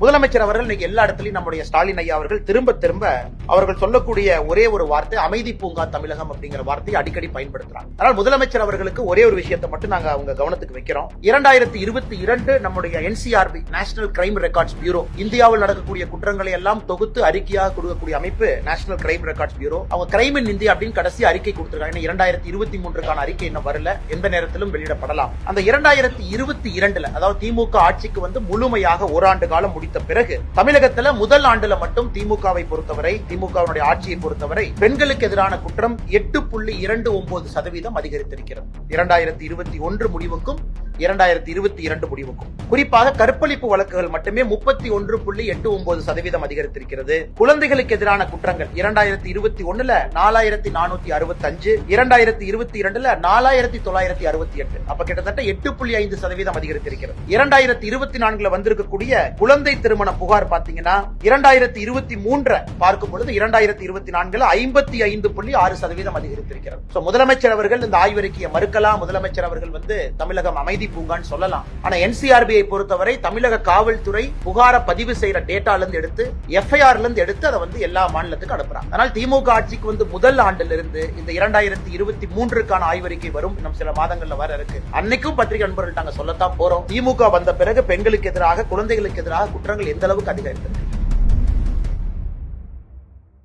முதலமைச்சர் அவர்கள் இன்னைக்கு எல்லா இடத்துலயும் நம்முடைய ஸ்டாலின் ஐயா அவர்கள் திரும்ப திரும்ப அவர்கள் சொல்லக்கூடிய ஒரே ஒரு வார்த்தை அமைதி பூங்கா தமிழகம் அப்படிங்கிற வார்த்தையை அடிக்கடி பயன்படுத்துறாங்க. ஆனால் முதலமைச்சர் அவர்களுக்கு ஒரே ஒரு விஷயத்தை மட்டும் நாங்க அவங்க கவனத்துக்கு வைக்கிறோம். 2022 நம்முடைய NCRB national crime records bureau, இந்தியாவில் நடக்கக்கூடிய குற்றங்களை எல்லாம் தொகுத்து அறிக்கையாக கொடுக்கக்கூடிய அமைப்பு நேஷனல் கிரைம் ரெக்கார்ட்ஸ் பியூரோ. அவங்க கிரைம் இன் இந்தியா அப்படின்னு கடைசி அறிக்கை கொடுத்திருக்காங்க. 2023க்கான அறிக்கை இன்னும் வரல, எந்த நேரத்திலும் வெளியிடப்படலாம். அந்த 2022 அதாவது திமுக ஆட்சிக்கு வந்து முழுமையாக ஓராண்டு காலம் முடித்த பிறகு தமிழகத்துல முதல் ஆண்டுல மட்டும் திமுகவை பொறுத்தவரை, திமுகவுடைய ஆட்சியை பொறுத்தவரை பெண்களுக்கு எதிரான குற்றம் 8.29% அதிகரித்திருக்கிறது. 2021 முடிவுக்கும் 2022 முடிவுக்கும் குறிப்பாக கற்பழிப்பு வழக்குகள் மட்டுமே 31.89% அதிகரித்திருக்கிறது. குழந்தைகளுக்கு எதிரான குற்றங்கள் 2021 4465, 2022 4968, அப்ப கிட்டத்தட்ட 8.5% அதிகரித்திருக்கிறது. 2024 வந்திருக்கக்கூடிய குழந்தை திருமண புகார் பாத்தீங்கன்னா 2023 பார்க்கும் பொழுது 2024 55.6% அதிகரித்திருக்கிறது. முதலமைச்சர் அவர்கள் இந்த ஆய்வறிக்கையை மறுக்கலாம், முதலமைச்சர் அவர்கள் வந்து தமிழகம் அமைதி பூங்கான்னு சொல்லலாம். ஆனா NCRBயை பொறுத்தவரை தமிழக காவல்துறை புகார பதிவு செய்யற டேட்டால இருந்து எடுத்து FIR இருந்து எடுத்து அதை வந்து எல்லா மாநிலத்துக்கும் அனுப்புறாங்க. அதனால் திமுக ஆட்சிக்கு வந்து முதல் ஆண்டுல இருந்து இந்த 2023க்கான ஆய்வறிக்கை வரும், இன்னும் சில மாதங்கள்ல வர இருக்கு. அன்னைக்கும் பத்திரிகை நண்பர்கள் நாங்க சொல்லத்தான் போறோம். திமுக வந்த பிறகு பெண்களுக்கு எதிராக, குழந்தைகளுக்கு எதிராக குற்றங்கள் எந்த அளவுக்கு அதிகரித்தது.